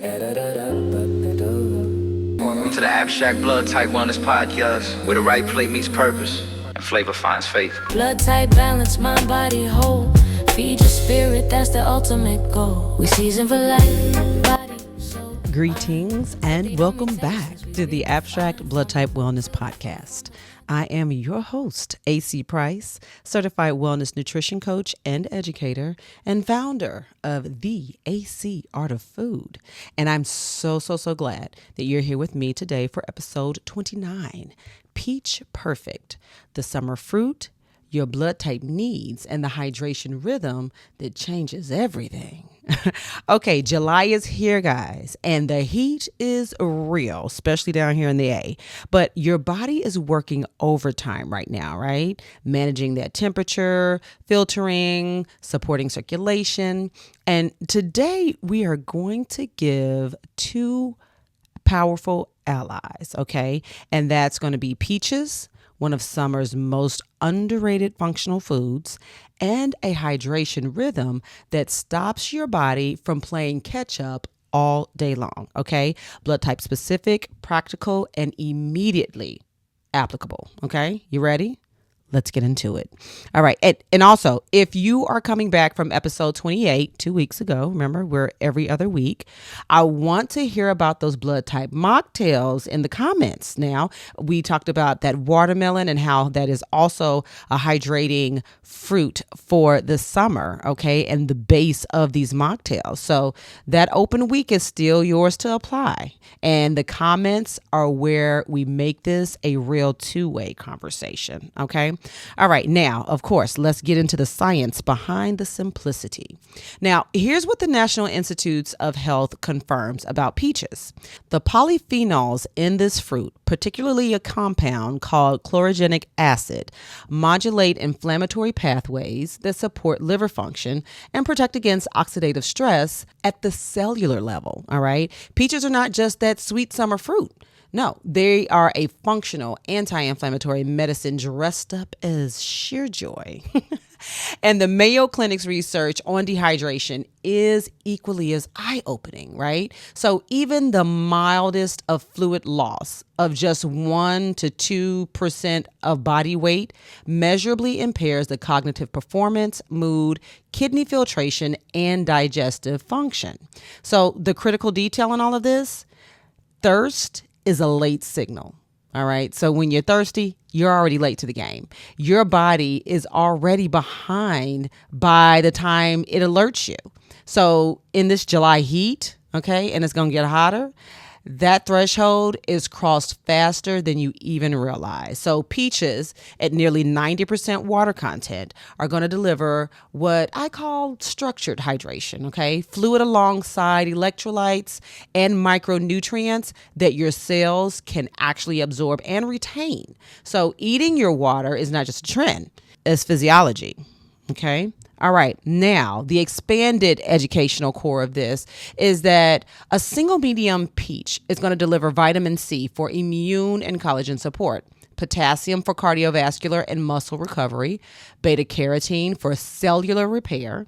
Welcome to the Abstract Blood Type Wellness Podcast, where the right play meets purpose and flavor finds faith. Blood type balance, mind, body, whole. Feed your spirit, that's the ultimate goal. We season for life, body, soul. Greetings and welcome back to the Abstract Blood Type Wellness Podcast. I am your host, AC Price, certified wellness nutrition coach and educator, and founder of the AC Art of Food. And I'm so glad that you're here with me today for episode 29, Peach Perfect, the summer fruit your blood type needs and the hydration rhythm that changes everything. Okay, July is here, guys, and the heat is real, especially down here in the A. But your body is working overtime right now, right? Managing that temperature, filtering, supporting circulation. And today we are going to give two powerful allies, okay? And that's going to be peaches, one of summer's most underrated functional foods, and a hydration rhythm that stops your body from playing catch up all day long, okay? Blood type specific, practical, and immediately applicable, okay? You ready? Let's get into it. All right. And also, if you are coming back from episode 28, 2 weeks ago, remember, we're every other week, I want to hear about those blood type mocktails in the comments. Now, we talked about that watermelon and how that is also a hydrating fruit for the summer, okay, and the base of these mocktails. So that open week is still yours to apply. And the comments are where we make this a real two-way conversation, okay? All right, now, of course, let's get into the science behind the simplicity. Now, here's what the National Institutes of Health confirms about peaches. The polyphenols in this fruit, particularly a compound called chlorogenic acid, modulate inflammatory pathways that support liver function and protect against oxidative stress at the cellular level, all right? Peaches are not just that sweet summer fruit. No, they are a functional anti-inflammatory medicine dressed up as sheer joy. And the Mayo Clinic's research on dehydration is equally as eye-opening, right? So even the mildest of fluid loss of just 1 to 2% of body weight measurably impairs the cognitive performance, mood, kidney filtration, and digestive function. So the critical detail in all of this, thirst is a late signal. All right. So when you're thirsty, you're already late to the game. Your body is already behind by the time it alerts you. So in this July heat, okay, and it's going to get hotter, that threshold is crossed faster than you even realize. So peaches at nearly 90% water content are going to deliver what I call structured hydration, okay? Fluid alongside electrolytes and micronutrients that your cells can actually absorb and retain. So eating your water is not just a trend, it's physiology, okay? All right. Now, the expanded educational core of this is that a single medium peach is going to deliver vitamin C for immune and collagen support, potassium for cardiovascular and muscle recovery, beta carotene for cellular repair,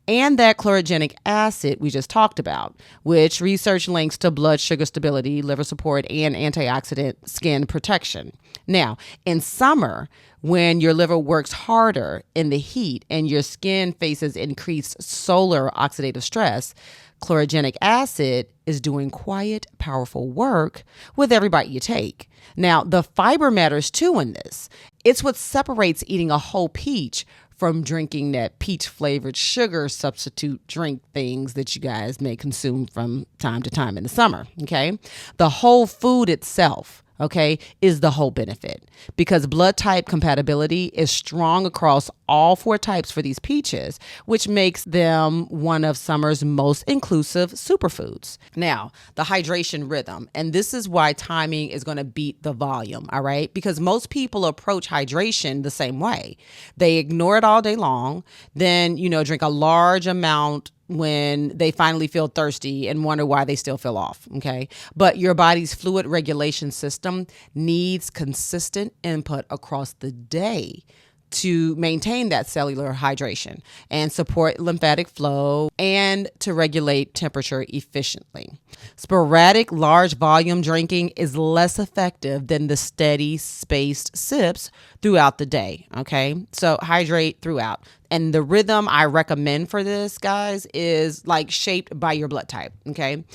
and that chlorogenic acid we just talked about, which research links to blood sugar stability, liver support, and antioxidant skin protection. Now, in summer, when your liver works harder in the heat and your skin faces increased solar oxidative stress, chlorogenic acid is doing quiet, powerful work with every bite you take. Now, the fiber matters too in this. It's what separates eating a whole peach from drinking that peach-flavored sugar substitute drink things that you guys may consume from time to time in the summer, okay? The whole food itself, okay, is the whole benefit because blood type compatibility is strong across all 4 types for these peaches, which makes them one of summer's most inclusive superfoods. Now, the hydration rhythm, and this is why timing is going to beat the volume, all right? Because most people approach hydration the same way. They ignore it all day long, then, drink a large amount when they finally feel thirsty and wonder why they still feel off, okay? But your body's fluid regulation system needs consistent input across the day to maintain that cellular hydration and support lymphatic flow and to regulate temperature efficiently. Sporadic large volume drinking is less effective than the steady spaced sips throughout the day. Okay, so hydrate throughout. And the rhythm I recommend for this, guys, is like shaped by your blood type. Okay,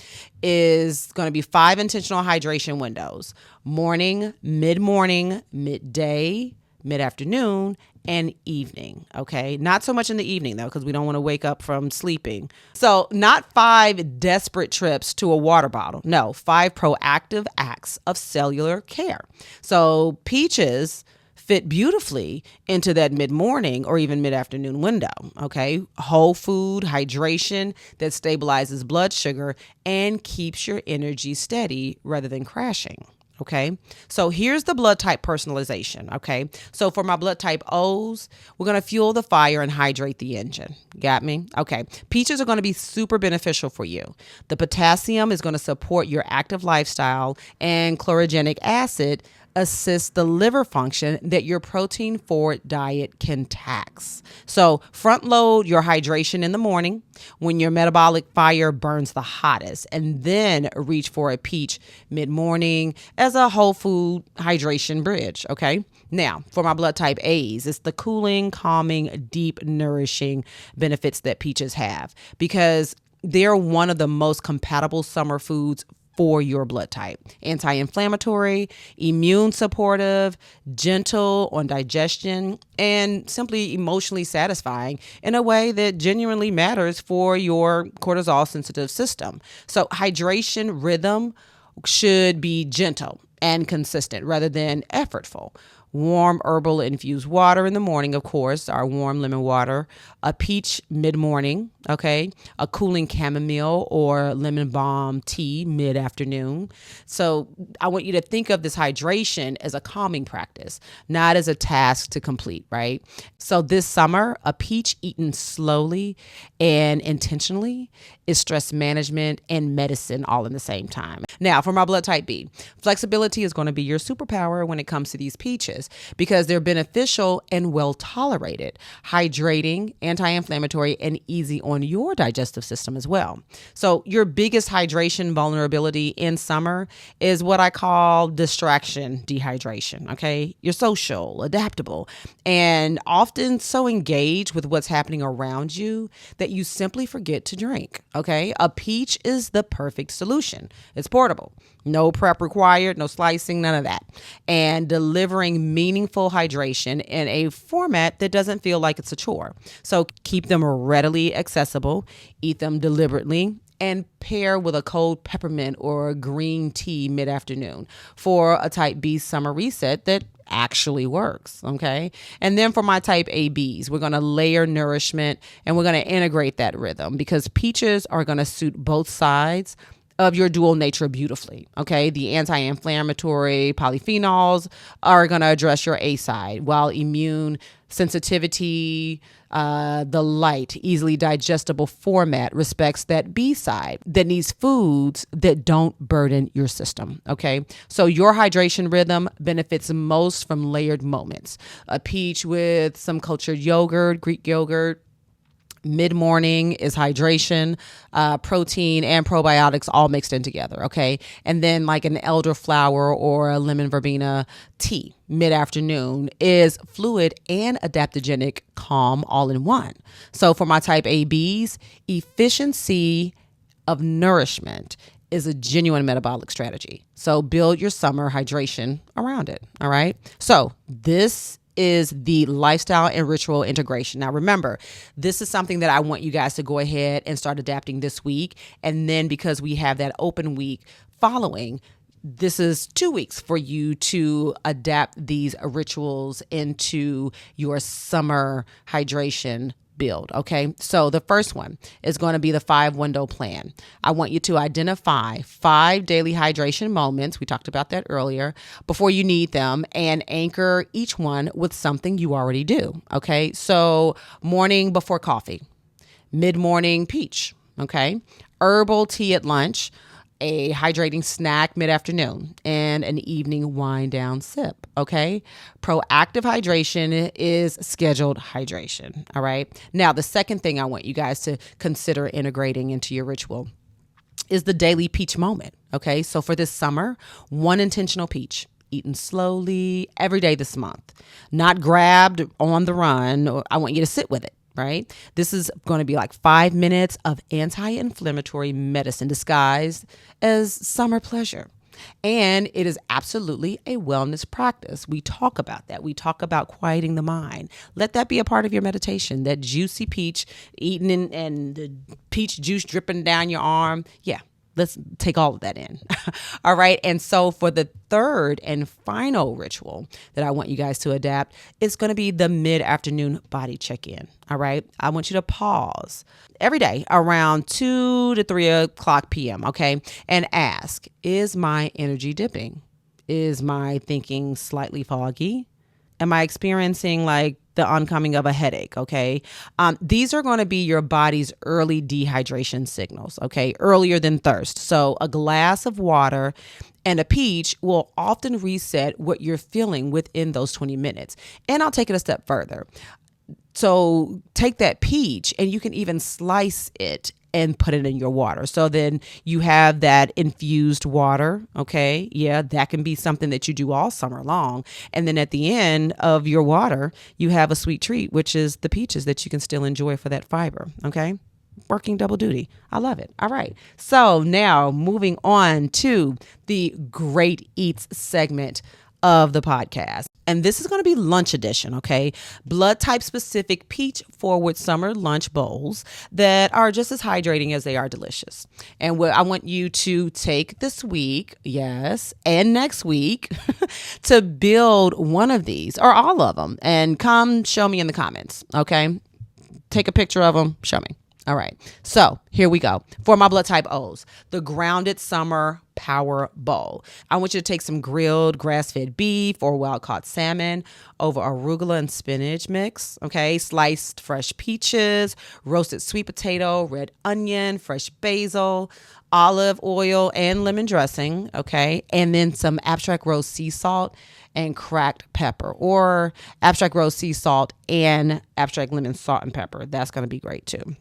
is going to be 5 intentional hydration windows: morning, mid-morning, midday, mid-afternoon, and evening. Okay, not so much in the evening though, because we don't want to wake up from sleeping. So not 5 desperate trips to a water bottle. No, 5 proactive acts of cellular care. So peaches fit beautifully into that mid-morning or even mid-afternoon window. Okay, whole food hydration that stabilizes blood sugar and keeps your energy steady rather than crashing. Okay, so here's the blood type personalization. Okay, so for my blood type O's, we're going to fuel the fire and hydrate the engine. Got me? Okay, peaches are going to be super beneficial for you. The potassium is going to support your active lifestyle, and chlorogenic acid assists the liver function that your protein forward diet can tax. So front load your hydration in the morning when your metabolic fire burns the hottest, and then reach for a peach mid-morning as a whole food hydration bridge. Okay. Now, for my blood type A's, it's the cooling, calming, deep, nourishing benefits that peaches have because they're one of the most compatible summer foods for your blood type. Anti-inflammatory, immune supportive, gentle on digestion, and simply emotionally satisfying in a way that genuinely matters for your cortisol sensitive system. So hydration rhythm should be gentle and consistent rather than effortful. Warm herbal infused water in the morning, of course, our warm lemon water, a peach mid-morning, okay, a cooling chamomile or lemon balm tea mid-afternoon. So I want you to think of this hydration as a calming practice, not as a task to complete, right? So this summer, a peach eaten slowly and intentionally is stress management and medicine all in the same time. Now, for my blood type B, flexibility is going to be your superpower when it comes to these peaches because they're beneficial and well tolerated, hydrating, anti-inflammatory, and easy on your digestive system as well. So your biggest hydration vulnerability in summer is what I call distraction dehydration. Okay, you're social, adaptable, and often so engaged with what's happening around you that you simply forget to drink. Okay, a peach is the perfect solution. It's portable, no prep required, no slicing, none of that, and delivering meaningful hydration in a format that doesn't feel like it's a chore. So keep them readily accessible, eat them deliberately, and pair with a cold peppermint or green tea mid-afternoon for a type B summer reset that actually works. Okay. And then for my type ABs, we're going to layer nourishment and we're going to integrate that rhythm because peaches are going to suit both sides of your dual nature beautifully. Okay. The anti-inflammatory polyphenols are going to address your A side, while immune sensitivity, the light, easily digestible format respects that B side that needs foods that don't burden your system. Okay. So your hydration rhythm benefits most from layered moments. A peach with some cultured yogurt, Greek yogurt. Mid-morning is hydration, protein, and probiotics all mixed in together, okay? And then like an elderflower or a lemon verbena tea mid-afternoon is fluid and adaptogenic calm all in one. So for my type ABs, efficiency of nourishment is a genuine metabolic strategy. So build your summer hydration around it, all right? So this is the lifestyle and ritual integration. Now, remember, this is something that I want you guys to go ahead and start adapting this week. And then because we have that open week following, this is 2 weeks for you to adapt these rituals into your summer hydration build. Okay. So the first one is going to be the 5-window plan. I want you to identify 5 daily hydration moments. We talked about that earlier before you need them and anchor each one with something you already do. Okay. So morning before coffee, mid-morning peach. Okay. Herbal tea at lunch, a hydrating snack mid-afternoon, and an evening wind down sip, okay? Proactive hydration is scheduled hydration, all right? Now, the second thing I want you guys to consider integrating into your ritual is the daily peach moment, okay? So for this summer, one intentional peach, eaten slowly every day this month, not grabbed on the run. I want you to sit with it, right? This is going to be like 5 minutes of anti-inflammatory medicine disguised as summer pleasure. And it is absolutely a wellness practice. We talk about that. We talk about quieting the mind. Let that be a part of your meditation. That juicy peach eaten and the peach juice dripping down your arm. Yeah. Let's take all of that in. All right. And so for the third and final ritual that I want you guys to adapt, it's going to be the mid-afternoon body check-in. All right. I want you to pause every day around 2 to 3 o'clock p.m. Okay. And ask, is my energy dipping? Is my thinking slightly foggy? Am I experiencing like the oncoming of a headache? Okay. These are going to be your body's early dehydration signals. Okay. Earlier than thirst. So a glass of water and a peach will often reset what you're feeling within those 20 minutes. And I'll take it a step further. So take that peach and you can even slice it and put it in your water. So then you have that infused water. Okay. Yeah. That can be something that you do all summer long. And then at the end of your water, you have a sweet treat, which is the peaches that you can still enjoy for that fiber. Okay. Working double duty. I love it. All right. So now moving on to the great eats segment of the podcast. And this is going to be lunch edition, okay? Blood type specific peach forward summer lunch bowls that are just as hydrating as they are delicious. And what I want you to take this week, yes, and next week to build one of these or all of them and come show me in the comments, okay? Take a picture of them, show me. All right. So here we go. For my blood type O's, the Grounded Summer Power Bowl. I want you to take some grilled grass-fed beef or wild-caught salmon over arugula and spinach mix. Okay. Sliced fresh peaches, roasted sweet potato, red onion, fresh basil, olive oil, and lemon dressing. Okay. And then some abstract rose sea salt and cracked pepper, or abstract rose sea salt and abstract lemon salt and pepper. That's going to be great too.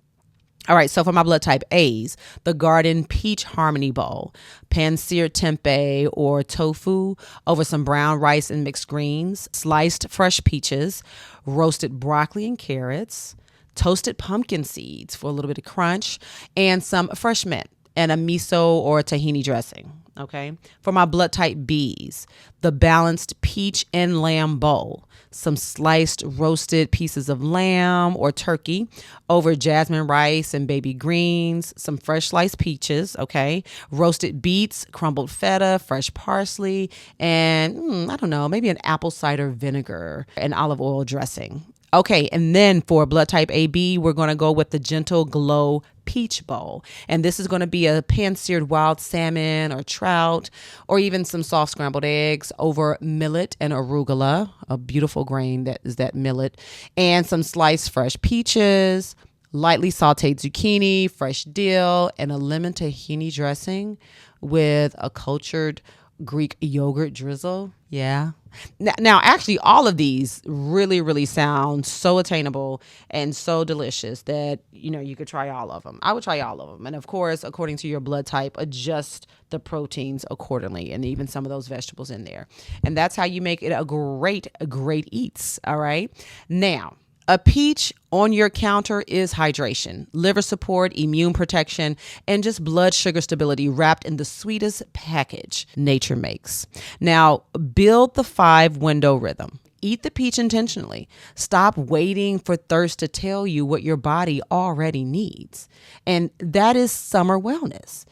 All right, so for my blood type A's, the Garden Peach Harmony Bowl, pan-seared tempeh or tofu over some brown rice and mixed greens, sliced fresh peaches, roasted broccoli and carrots, toasted pumpkin seeds for a little bit of crunch, and some fresh mint and a miso or tahini dressing. Okay. For my blood type B's, the Balanced Peach and Lamb Bowl, some sliced roasted pieces of lamb or turkey over jasmine rice and baby greens, some fresh sliced peaches, okay, roasted beets, crumbled feta, fresh parsley, and I don't know, maybe an apple cider vinegar and olive oil dressing. Okay, and then for blood type AB, we're going to go with the Gentle Glow Peach Bowl. And this is going to be a pan-seared wild salmon or trout, or even some soft scrambled eggs over millet and arugula, a beautiful grain that is that millet, and some sliced fresh peaches, lightly sauteed zucchini, fresh dill, and a lemon tahini dressing with a cultured Greek yogurt drizzle. Yeah. Now, actually, all of these really, really sound so attainable and so delicious that, you could try all of them. I would try all of them. And of course, according to your blood type, adjust the proteins accordingly and even some of those vegetables in there. And that's how you make it a great eats. All right. Now, a peach on your counter is hydration, liver support, immune protection, and just blood sugar stability wrapped in the sweetest package nature makes. Now, build the 5-window rhythm. Eat the peach intentionally. Stop waiting for thirst to tell you what your body already needs. And that is summer wellness.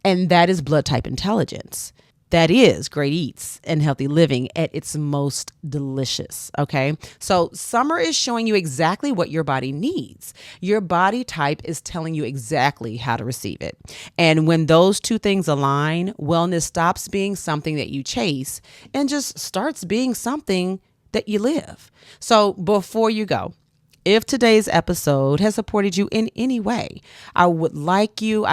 And that is blood type intelligence. That is great eats and healthy living at its most delicious. Okay. So summer is showing you exactly what your body needs. Your body type is telling you exactly how to receive it. And when those two things align, wellness stops being something that you chase and just starts being something that you live. So before you go, If today's episode has supported you in any way, I would love you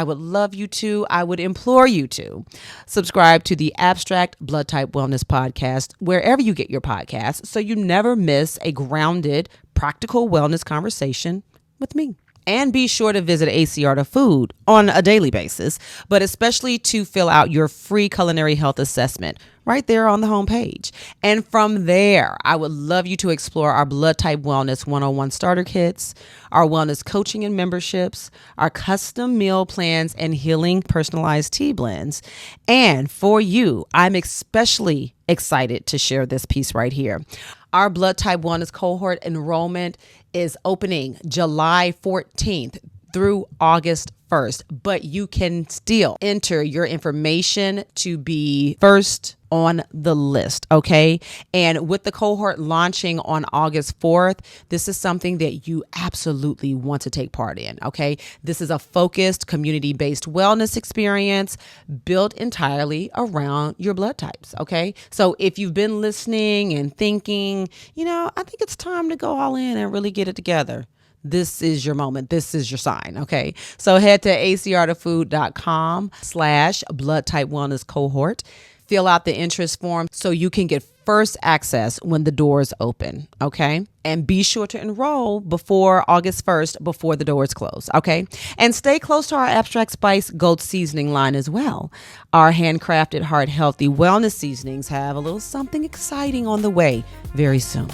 to, I would implore you to subscribe to the Abstract Blood Type Wellness Podcast wherever you get your podcasts so you never miss a grounded, practical wellness conversation with me. And be sure to visit ACR to Food on a daily basis, but especially to fill out your free culinary health assessment right there on the homepage. And from there, I would love you to explore our Blood Type Wellness 101 starter kits, our wellness coaching and memberships, our custom meal plans, and healing personalized tea blends. And for you, I'm especially excited to share this piece right here. Our Blood Type Wellness cohort enrollment is opening July 14th through August 1st, but you can still enter your information to be first on the list, okay? And with the cohort launching on August 4th, this is something that you absolutely want to take part in, okay? This is a focused, community-based wellness experience built entirely around your blood types, okay? So if you've been listening and thinking, I think it's time to go all in and really get it together, this is your moment. This is your sign. Okay. So head to acrtofood.com/blood type wellness cohort. Fill out the interest form so you can get first access when the doors open. Okay. And be sure to enroll before August 1st, before the doors close. Okay. And stay close to our Abstract Spice Gold seasoning line as well. Our handcrafted heart healthy wellness seasonings have a little something exciting on the way very soon.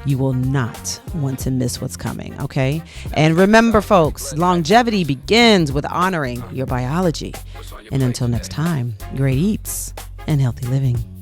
You will not want to miss what's coming, okay? And remember, folks, longevity begins with honoring your biology. And until next time, great eats and healthy living.